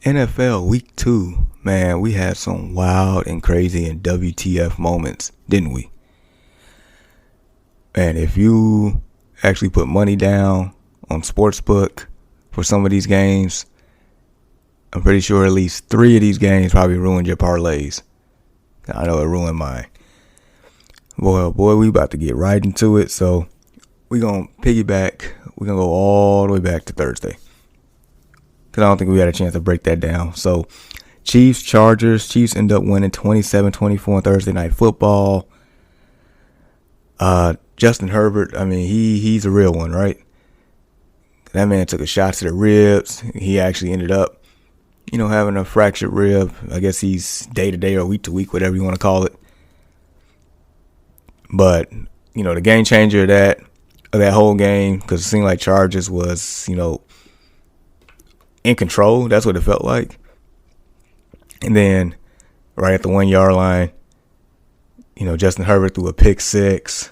NFL Week 2, man, we had some wild and crazy and WTF moments, didn't we? And if you actually put money down on Sportsbook for some of these games, I'm pretty sure at least 3 of these games probably ruined your parlays. I know it ruined mine. Boy, oh boy, we about to get right into it. So we're going to piggyback. We're going to go all the way back to Thursday, because I don't think we had a chance to break that down. So Chiefs, Chargers. Chiefs end up winning 27-24 on Thursday Night Football. Justin Herbert, I mean, he's a real one, right? That man took a shot to the ribs. He actually ended up, having a fractured rib. I guess he's day-to-day or week-to-week, whatever you want to call it. But, the game changer of that whole game, because it seemed like Chargers was, in control. That's what it felt like. And then right at the 1 yard line, Justin Herbert threw a pick six.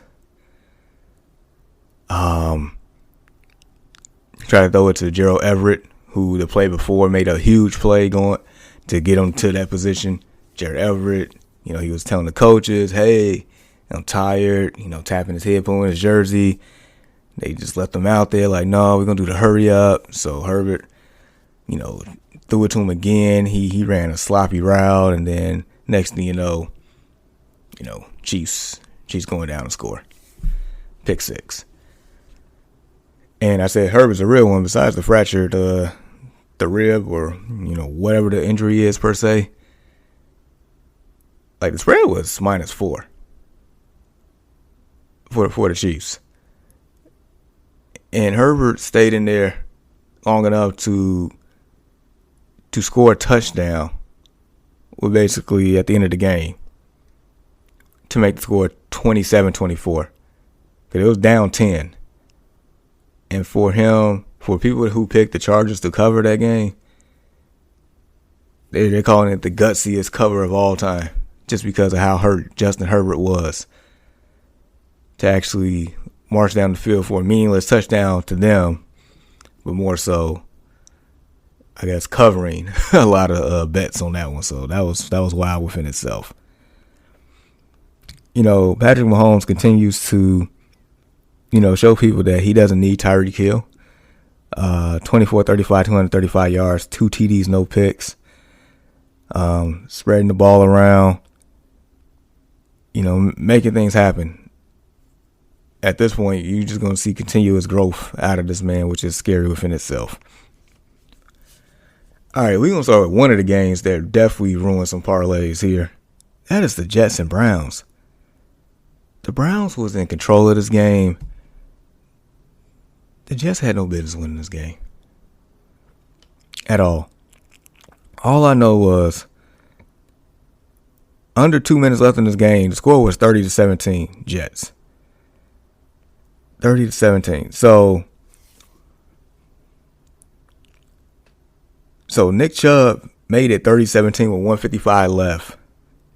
Tried to throw it to Gerald Everett, who the play before made a huge play going to get him to that position. Gerald Everett, he was telling the coaches, hey, I'm tired, tapping his head, pulling his jersey. They just left him out there like, no, we're going to do the hurry up. So Herbert, threw it to him again. He ran a sloppy route, and then next thing you know, Chiefs going down to score. Pick six. And I said Herbert's a real one, besides the fracture, the rib, or, whatever the injury is per se. Like, the spread was -4 for the Chiefs. And Herbert stayed in there long enough to score a touchdown, with basically at the end of the game, to make the score 27-24. Because it was down 10. And for people who picked the Chargers to cover that game, they're calling it the gutsiest cover of all time, just because of how hurt Justin Herbert was to actually march down the field for a meaningless touchdown to them, but more so, I guess, covering a lot of bets on that one. So that was wild within itself. Patrick Mahomes continues to, show people that he doesn't need Tyreek Hill. 24, 35, 235 yards, 2 TDs, no picks. Spreading the ball around, making things happen. At this point, you're just going to see continuous growth out of this man, which is scary within itself. All right, we're going to start with one of the games that definitely ruined some parlays here. That is the Jets and Browns. The Browns was in control of this game. The Jets had no business winning this game at all. All I know was under 2 minutes left in this game, the score was 30-17 Jets. 30-17. So Nick Chubb made it 30-17 with 155 left.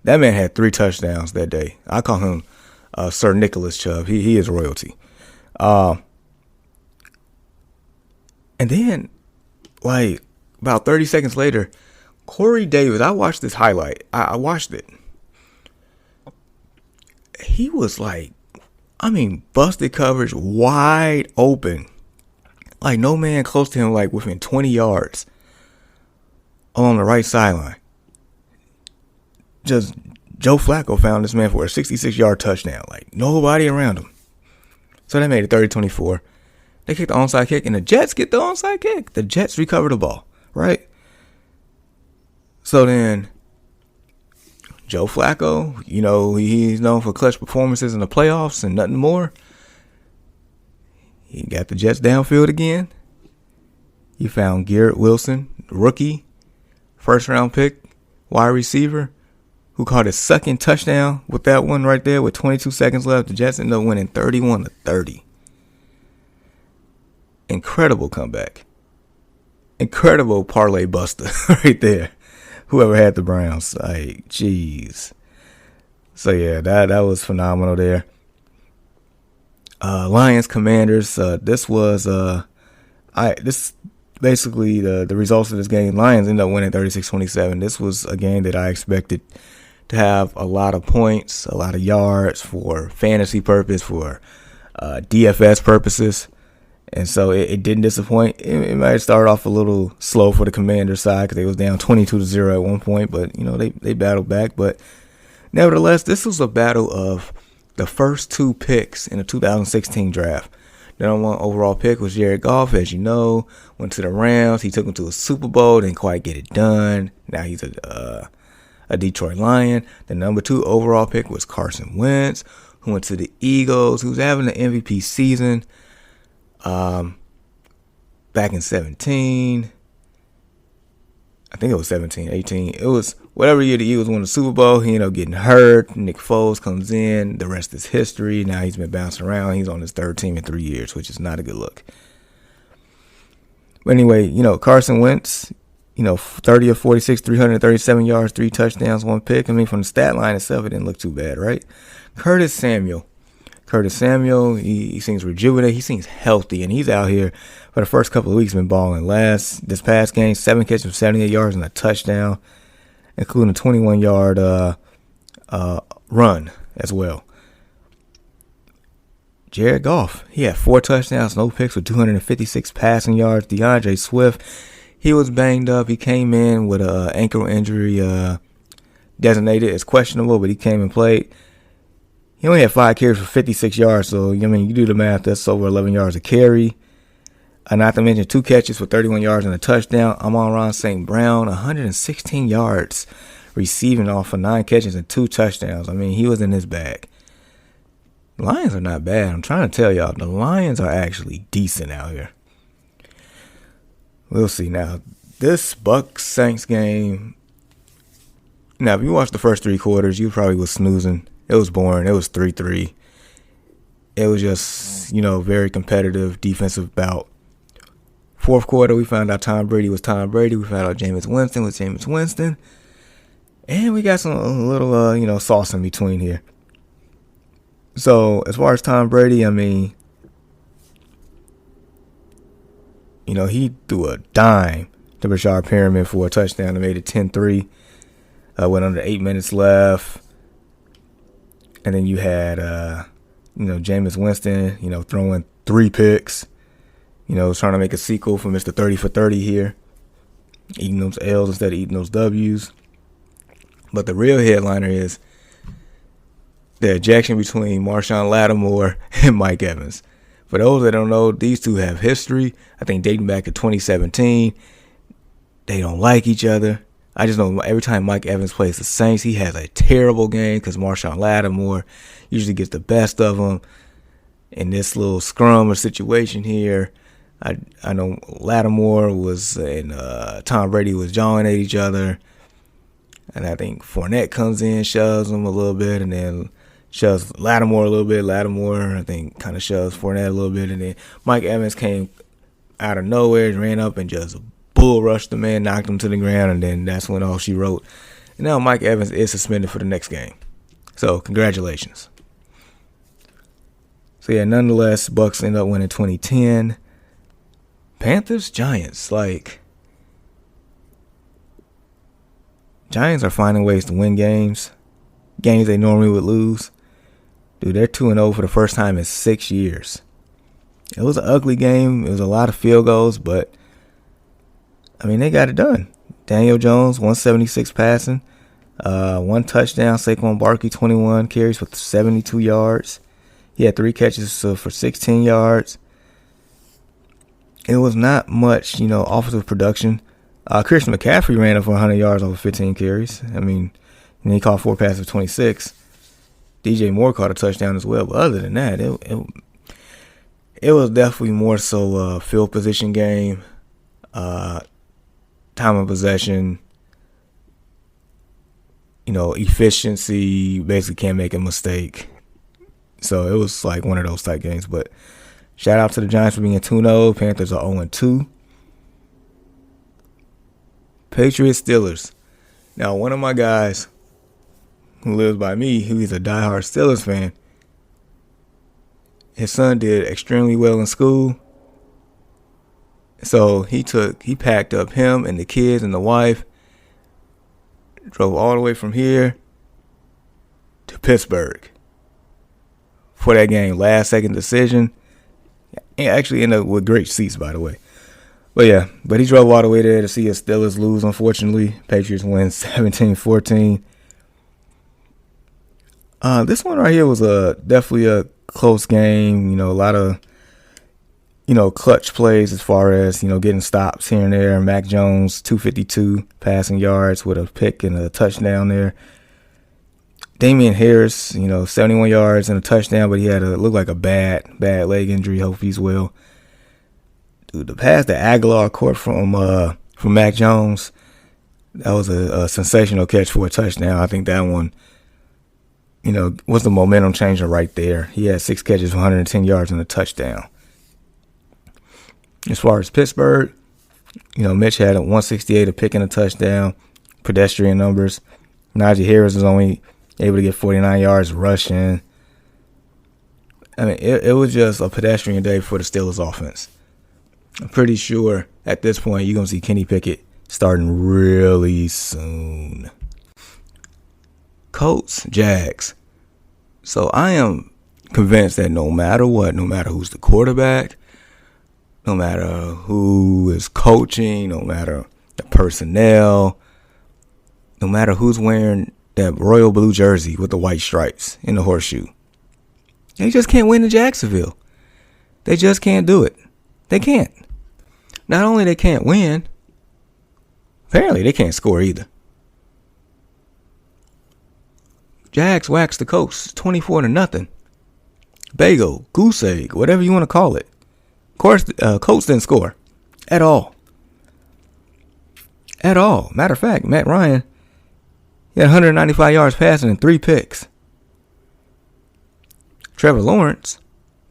That man had 3 touchdowns that day. I call him Sir Nicholas Chubb. He is royalty. And then, like, about 30 seconds later, Corey Davis, I watched this highlight. I watched it. He was like, busted coverage, wide open. Like, no man close to him, like, within 20 yards along the right sideline. Just Joe Flacco found this man for a 66-yard touchdown. Like, nobody around him. So they made it 30-24. They kicked the onside kick, and the Jets get the onside kick. The Jets recover the ball, right? So then Joe Flacco, he's known for clutch performances in the playoffs and nothing more. He got the Jets downfield again. He found Garrett Wilson, rookie, first-round pick, wide receiver, who caught his second touchdown with that one right there with 22 seconds left. The Jets ended up winning 31-30. Incredible comeback. Incredible parlay buster right there. Whoever had the Browns. Like, jeez. So, yeah, that was phenomenal there. Lions Commanders. This was this basically, the results of this game, Lions ended up winning 36-27. This was a game that I expected to have a lot of points, a lot of yards for fantasy purpose, for DFS purposes. And so it didn't disappoint. It might start off a little slow for the Commanders side because they was down 22-0 at one point, but they battled back. But nevertheless, this was a battle of the first two picks in the 2016 draft. The number one overall pick was Jared Goff, as you know, went to the Rams. He took him to a Super Bowl, didn't quite get it done. Now he's a Detroit Lion. The number two overall pick was Carson Wentz, who went to the Eagles, who was having an MVP season back in 17. I think it was 17, 18. It was whatever year the Eagles won the Super Bowl. He ended up getting hurt. Nick Foles comes in. The rest is history. Now he's been bouncing around. He's on his third team in 3 years, which is not a good look. But anyway, Carson Wentz, 30 of 46, 337 yards, 3 touchdowns, 1 pick. I mean, from the stat line itself, it didn't look too bad, right? Curtis Samuel, he seems rejuvenated. He seems healthy, and he's out here for the first couple of weeks been balling. This past game, 7 catches for 78 yards and a touchdown, including a 21-yard run as well. Jared Goff, he had 4 touchdowns, no picks, with 256 passing yards. DeAndre Swift, he was banged up. He came in with an ankle injury, designated as questionable, but he came and played. He only had 5 carries for 56 yards, so, you do the math, that's over 11 yards a carry. Not to mention 2 catches for 31 yards and a touchdown. Amon-Ra St. Brown, 116 yards receiving off of 9 catches and 2 touchdowns. I mean, he was in his bag. The Lions are not bad. I'm trying to tell y'all, the Lions are actually decent out here. We'll see. Now, this Bucs-Saints game, now, if you watched the first 3 quarters, you probably was snoozing. It was boring. It was 3-3. It was just, very competitive defensive bout. Fourth quarter, we found out Tom Brady was Tom Brady. We found out Jameis Winston was Jameis Winston. And we got a little, sauce in between here. So, as far as Tom Brady, I mean, he threw a dime to Rashard Perriman for a touchdown and made it 10-3. Went under 8 minutes left. And then you had, Jameis Winston, throwing 3 picks. Trying to make a sequel for Mr. 30 for 30 here. Eating those L's instead of eating those W's. But the real headliner is the ejection between Marshawn Lattimore and Mike Evans. For those that don't know, these two have history. I think dating back to 2017. They don't like each other. I just know every time Mike Evans plays the Saints, he has a terrible game because Marshawn Lattimore usually gets the best of him. In this little scrum or situation here, I know Lattimore was and Tom Brady was jawing at each other. And I think Fournette comes in, shoves him a little bit, and then shoves Lattimore a little bit. Lattimore, I think, kind of shoves Fournette a little bit. And then Mike Evans came out of nowhere, ran up and just bull rushed the man, knocked him to the ground, and then that's when all she wrote. And now Mike Evans is suspended for the next game. So, congratulations. So, yeah, nonetheless, Bucs end up winning 2010. Panthers, Giants, Giants are finding ways to win games they normally would lose. Dude, they're 2-0 for the first time in 6 years. It was an ugly game. It was a lot of field goals, but I mean, they got it done. Daniel Jones, 176 passing, 1 touchdown. Saquon Barkley, 21 carries for 72 yards. He had 3 catches for 16 yards. It was not much, offensive production. Christian McCaffrey ran up for 100 yards over 15 carries. I mean, and he caught 4 passes for 26. DJ Moore caught a touchdown as well. But other than that, it was definitely more so a field position game. Time of possession, efficiency, basically can't make a mistake. So it was like one of those type games. But shout out to the Giants for being 2-0. Panthers are 0-2. Patriots, Steelers. Now, one of my guys who lives by me, he's a diehard Steelers fan. His son did extremely well in school. So he packed up him and the kids and the wife, drove all the way from here to Pittsburgh for that game. Last second decision. He actually ended up with great seats, by the way. But he drove all the way there to see his Steelers lose, unfortunately. Patriots win 17-14. This one right here was definitely a close game. A lot of, clutch plays as far as, getting stops here and there. Mac Jones, 252 passing yards with a pick and a touchdown there. Damian Harris, 71 yards and a touchdown, but he had looked like a bad leg injury. Hope he's well. Dude, the pass that Aguilar caught from Mac Jones, that was a sensational catch for a touchdown. I think that one, was the momentum changer right there. He had 6 catches for 110 yards and a touchdown. As far as Pittsburgh, Mitch had a 168, a pick and a touchdown, pedestrian numbers. Najee Harris was only able to get 49 yards rushing. I mean, it was just a pedestrian day for the Steelers offense. I'm pretty sure at this point you're going to see Kenny Pickett starting really soon. Colts, Jags. So I am convinced that no matter what, no matter who's the quarterback, no matter who is coaching, no matter the personnel, no matter who's wearing that royal blue jersey with the white stripes in the horseshoe, they just can't win in Jacksonville. They just can't do it. They can't. Not only they can't win, apparently they can't score either. Jags waxed the Colts 24-0. Bagel, goose egg, whatever you want to call it. Of course, Colts didn't score at all. At all. Matter of fact, Matt Ryan, he had 195 yards passing and 3 picks. Trevor Lawrence,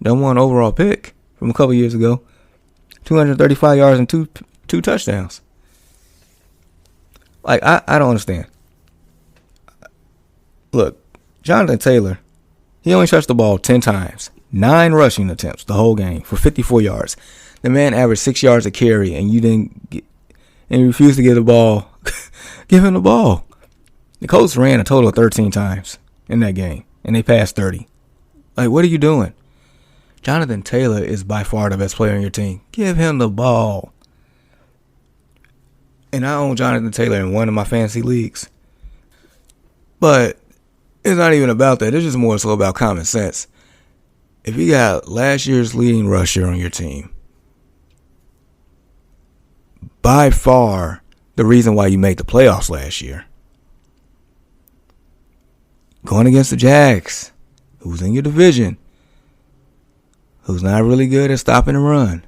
number 1 overall pick from a couple years ago, 235 yards and two touchdowns. Like, I don't understand. Look, Jonathan Taylor, he only touched the ball 10 times. 9 rushing attempts the whole game for 54 yards. The man averaged 6 yards a carry, and you refused to give the ball. Give him the ball. The Colts ran a total of 13 times in that game, and they passed 30. Like, what are you doing? Jonathan Taylor is by far the best player on your team. Give him the ball. And I own Jonathan Taylor in one of my fantasy leagues. But it's not even about that. It's just more so about common sense. If you got last year's leading rusher on your team, by far the reason why you made the playoffs last year, going against the Jags, who's in your division, who's not really good at stopping the run,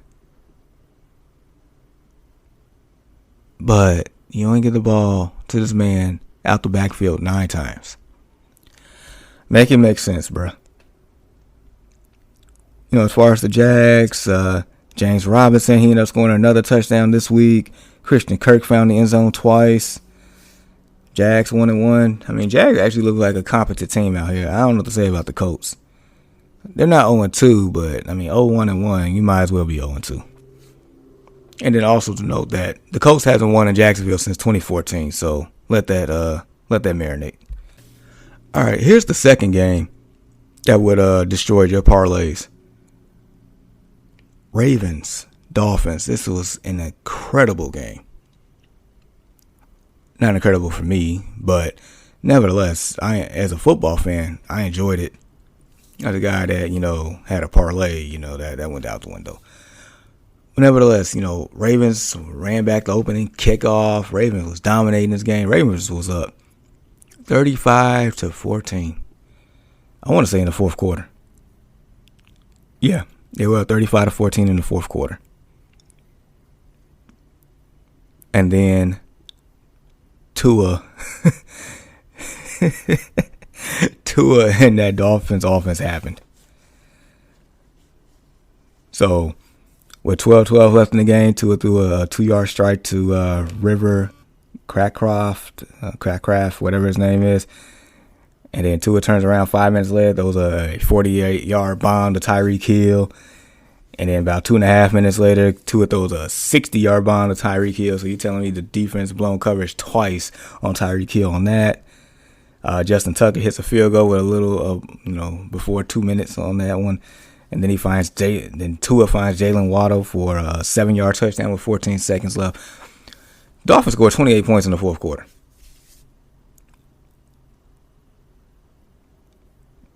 but you only get the ball to this man out the backfield 9 times. Make it make sense, bro. As far as the Jags, James Robinson, he ended up scoring another touchdown this week. Christian Kirk found the end zone twice. Jags 1-1. I mean, Jags actually look like a competent team out here. I don't know what to say about the Colts. They're not 0-2, but, 0-1-1, you might as well be 0-2. And then also to note that the Colts hasn't won in Jacksonville since 2014, so let that marinate. All right, here's the second game that would destroy your parlays. Ravens, Dolphins. This was an incredible game. Not incredible for me, but nevertheless, as a football fan, I enjoyed it. As a guy that, had a parlay, that went out the window. But nevertheless, Ravens ran back the opening kickoff. Ravens was dominating this game. Ravens was up 35-14. I want to say in the fourth quarter. Yeah, they were up 35-14 in the fourth quarter. And then Tua and that Dolphins offense happened. So with 12-12 left in the game, Tua threw a 2-yard strike to River Crackcraft, whatever his name is. And then Tua turns around 5 minutes later, throws a 48-yard bomb to Tyreek Hill. And then about 2.5 minutes later, Tua throws a 60-yard bomb to Tyreek Hill. So you're telling me the defense blown coverage twice on Tyreek Hill on that. Justin Tucker hits a field goal with a little, before 2 minutes on that one. And then Tua finds Jalen Waddle for a 7-yard touchdown with 14 seconds left. Dolphins scored 28 points in the fourth quarter.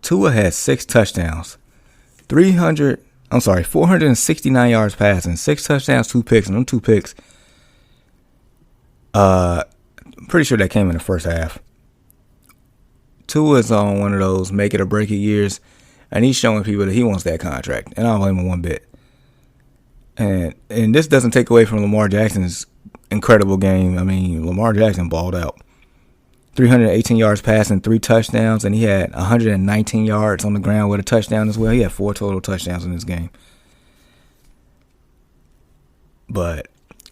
Tua had 6 touchdowns, 469 yards passing, 6 touchdowns, 2 picks, and them 2 picks, pretty sure that came in the first half. Tua's on one of those make it or break it years, and he's showing people that he wants that contract, and I don't blame him one bit. And this doesn't take away from Lamar Jackson's incredible game. I mean, Lamar Jackson balled out. 318 yards passing, 3 touchdowns, and he had 119 yards on the ground with a touchdown as well. He had 4 total touchdowns in this game. But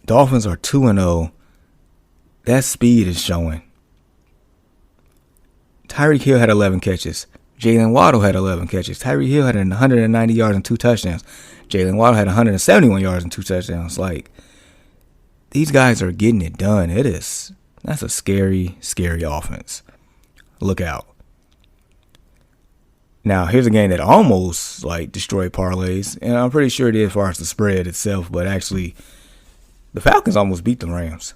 Dolphins are 2-0. That speed is showing. Tyreek Hill had 11 catches. Jalen Waddle had 11 catches. Tyreek Hill had 190 yards and 2 touchdowns. Jalen Waddle had 171 yards and 2 touchdowns. Like, these guys are getting it done. That's a scary, scary offense. Look out. Now, here's a game that almost, destroyed parlays. And I'm pretty sure it did as far as the spread itself. But actually, the Falcons almost beat the Rams.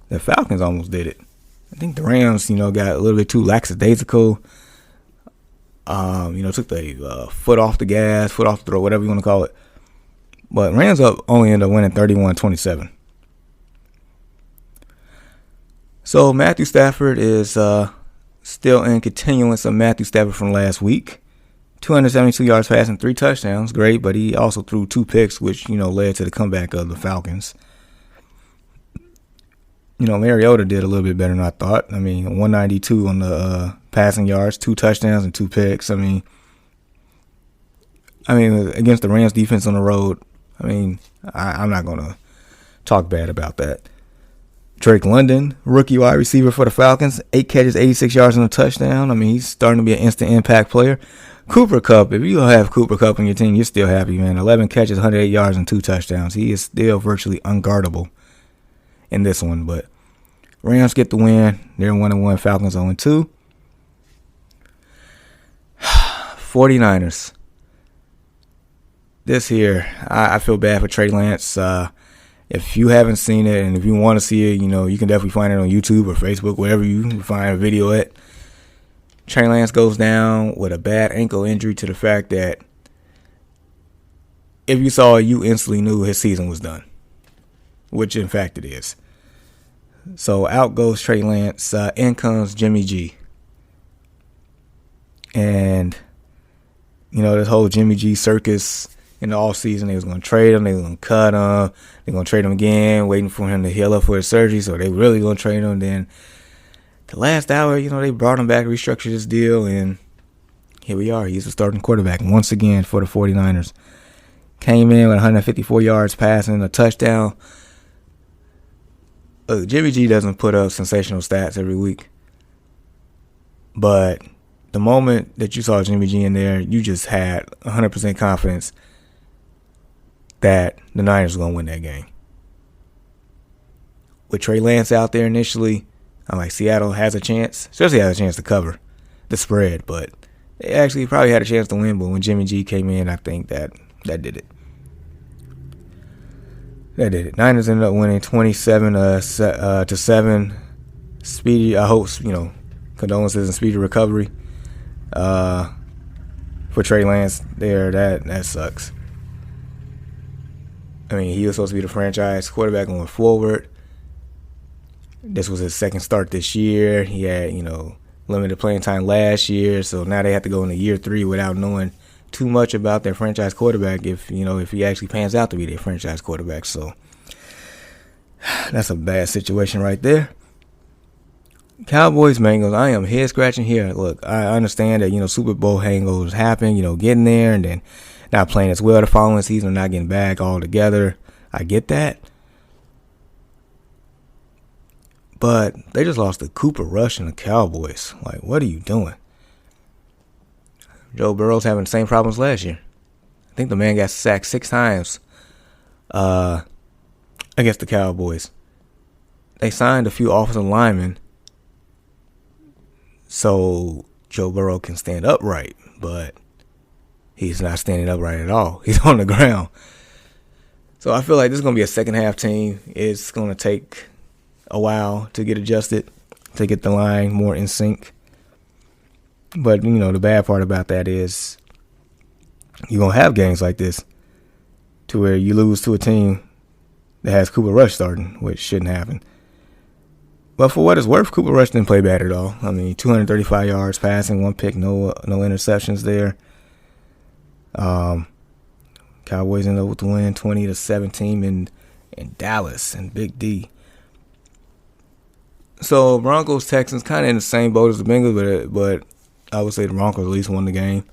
The Falcons almost did it. I think the Rams, got a little bit too lackadaisical. Took the foot off the gas, foot off the throat, whatever you want to call it. But Rams only ended up winning 31-27. So Matthew Stafford is still in continuance of Matthew Stafford from last week. 272 yards passing, 3 touchdowns, great, but he also threw 2 picks, which, led to the comeback of the Falcons. Mariota did a little bit better than I thought. 192 on the passing yards, 2 touchdowns and 2 picks. Against the Rams defense on the road, I'm not going to talk bad about that. Drake London, rookie wide receiver for the Falcons, 8 catches, 86 yards and a touchdown. He's starting to be an instant impact player. Cooper Kupp, if you have Cooper Kupp on your team, you're still happy, man. 11 catches, 108 yards and 2 touchdowns. He is still virtually unguardable in this one, but Rams get the win. They're 1-1. Falcons 0-2. 49ers. This here, I feel bad for Trey Lance. If you haven't seen it and if you want to see it, you can definitely find it on YouTube or Facebook, wherever you can find a video at. Trey Lance goes down with a bad ankle injury to the fact that if you saw it, you instantly knew his season was done, which in fact it is. So out goes Trey Lance. In comes Jimmy G. And, this whole Jimmy G circus in the offseason, they was going to trade him. They was going to cut him. They're going to trade him again, waiting for him to heal up for his surgery. So they really going to trade him. Then the last hour, they brought him back, restructured his deal. And here we are. He's the starting quarterback once again for the 49ers. Came in with 154 yards passing, a touchdown. Look, Jimmy G doesn't put up sensational stats every week. But the moment that you saw Jimmy G in there, you just had 100% confidence that the Niners were going to win that game. With Trey Lance out there initially, I'm like, Seattle has a chance. Especially has a chance to cover the spread. But they actually probably had a chance to win. But when Jimmy G came in, I think that did it. That did it. Niners ended up winning 27-7. Speedy, I hope, condolences and speedy recovery for Trey Lance there. That sucks. He was supposed to be the franchise quarterback going forward. This was his second start this year. He had, limited playing time last year. So now they have to go into year 3 without knowing too much about their franchise quarterback if he actually pans out to be their franchise quarterback. So that's a bad situation right there. Cowboys, Bengals, I am head scratching here. Look, I understand that, Super Bowl hangovers happen, getting there and then not playing as well the following season, not getting back all together. I get that. But they just lost to Cooper Rush and the Cowboys. Like, what are you doing? Joe Burrow's having the same problems last year. I think the man got sacked 6 times against the Cowboys. They signed a few offensive linemen so Joe Burrow can stand upright, but he's not standing upright at all. He's on the ground. So I feel like this is going to be a second half team. It's going to take a while to get adjusted, to get the line more in sync. But, the bad part about that is you're going to have games like this to where you lose to a team that has Cooper Rush starting, which shouldn't happen. But for what it's worth, Cooper Rush didn't play bad at all. 235 yards passing, 1 pick, no interceptions there. Cowboys ended up with the win, 20-17 in Dallas and Big D. So Broncos, Texans, kind of in the same boat as the Bengals, but I would say the Broncos at least won the game.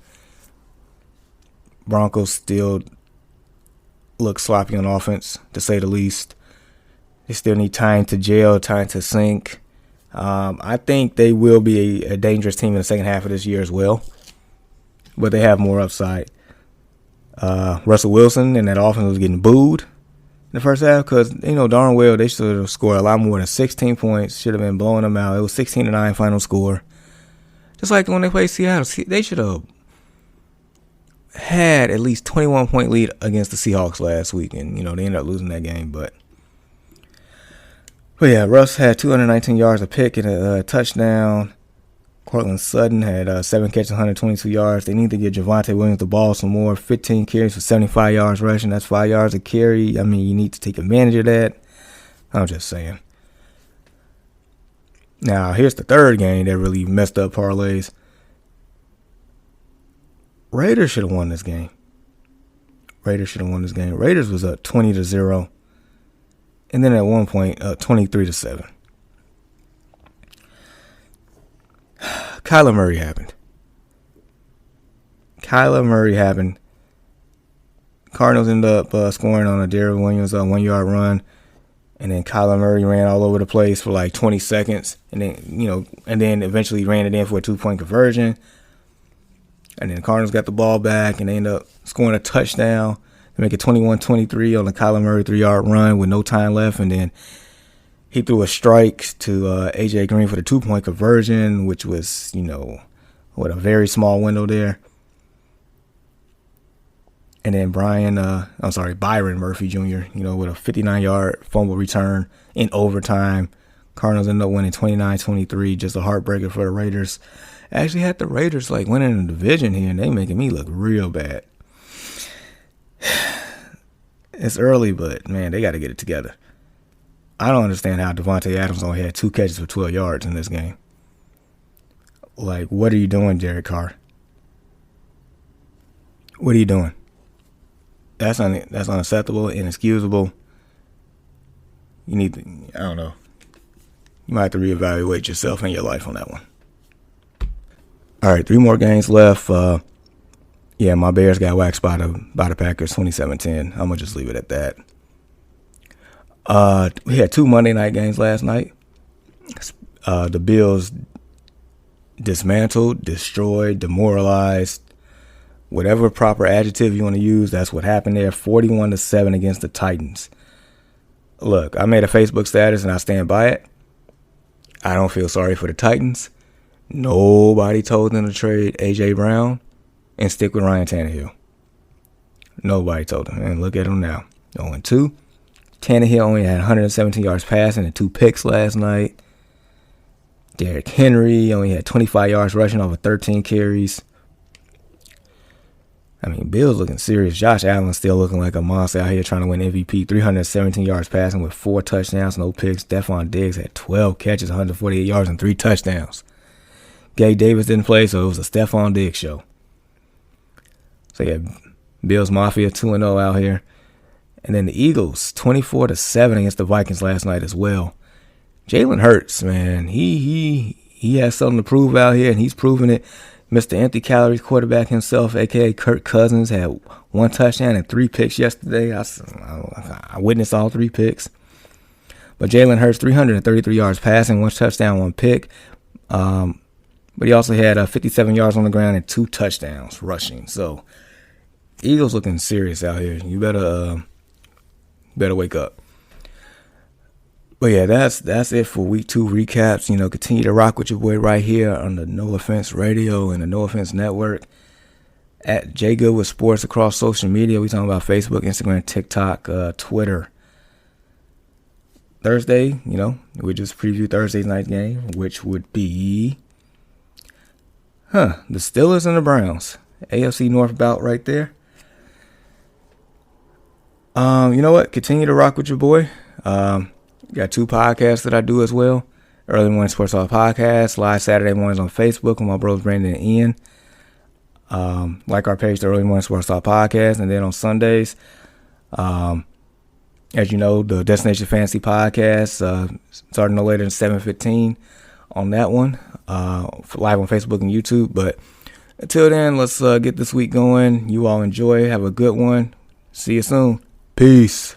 Broncos still look sloppy on offense, to say the least. They still need time to gel, time to sink. I think they will be a dangerous team in the second half of this year as well, but they have more upside. Russell Wilson and that offense was getting booed in the first half because, darn well they should have scored a lot more than 16 points. Should have been blowing them out. It was 16-9 final score. Just like when they played Seattle, they should have had at least 21-point lead against the Seahawks last week, and, they ended up losing that game. But yeah, Russ had 219 yards, a pick, and a touchdown. Cortland Sutton had 7 catches, 122 yards. They need to give Javonte Williams the ball some more. 15 carries for 75 yards rushing. That's 5 yards a carry. You need to take advantage of that. I'm just saying. Now, here's the third game that really messed up parlays. Raiders should have won this game. Raiders was up 20-0. And then at one point, 23-7. Kyler Murray happened. Cardinals ended up scoring on a Derrick Williams 1-yard run. And then Kyler Murray ran all over the place for like 20 seconds. And then, eventually ran it in for a 2-point conversion. And then the Cardinals got the ball back and they ended up scoring a touchdown to make it 21-23 on the Kyler Murray 3-yard run with no time left. And then he threw a strike to A.J. Green for the 2-point conversion, which was, a very small window there. And then Byron Murphy Jr., with a 59-yard fumble return in overtime. Cardinals ended up winning 29-23, just a heartbreaker for the Raiders. Actually had the Raiders winning the division here, and they making me look real bad. It's early, but, man, they got to get it together. I don't understand how Devontae Adams only had 2 catches for 12 yards in this game. What are you doing, Derek Carr? What are you doing? That's unacceptable, inexcusable. I don't know. You might have to reevaluate yourself and your life on that one. All right, 3 more games left. My Bears got waxed by the Packers 27-10. I'm going to just leave it at that. We had 2 Monday night games last night. The Bills dismantled, destroyed, demoralized, whatever proper adjective you want to use, that's what happened there. 41-7 against the Titans. Look, I made a Facebook status and I stand by it. I don't feel sorry for the Titans. Nobody told them to trade A.J. Brown and stick with Ryan Tannehill. Nobody told them. And look at them now. 0-2. Tannehill only had 117 yards passing and 2 picks last night. Derrick Henry only had 25 yards rushing over 13 carries. Bills looking serious. Josh Allen still looking like a monster out here trying to win MVP. 317 yards passing with 4 touchdowns, no picks. Stephon Diggs had 12 catches, 148 yards, and 3 touchdowns. Gabe Davis didn't play, so it was a Stephon Diggs show. So, Bills Mafia 2-0 out here. And then the Eagles, 24-7 against the Vikings last night as well. Jalen Hurts, man, he has something to prove out here, and he's proving it. Mr. Empty Calories quarterback himself, a.k.a. Kirk Cousins, had 1 touchdown and 3 picks yesterday. I witnessed all 3 picks. But Jalen Hurts, 333 yards passing, 1 touchdown, 1 pick. But he also had 57 yards on the ground and 2 touchdowns rushing. So Eagles looking serious out here. You better wake up. But yeah, that's it for week 2 recaps. Continue to rock with your boy right here on the No Offense Radio and the No Offense Network at JGoodWithSports across social media. We talking about Facebook, Instagram, TikTok, Twitter. Thursday, we just preview Thursday's night game, which would be the Steelers and the Browns. AFC North bout right there. You know what? Continue to rock with your boy. Got 2 podcasts that I do as well. Early Morning Sports Talk Podcast, live Saturday mornings on Facebook with my bros Brandon and Ian. Like our page, the Early Morning Sports Talk Podcast. And then on Sundays, as you know, the Destination Fantasy Podcast, starting no later than 7:15 on that one, live on Facebook and YouTube. But until then, let's get this week going. You all enjoy. Have a good one. See you soon. Peace.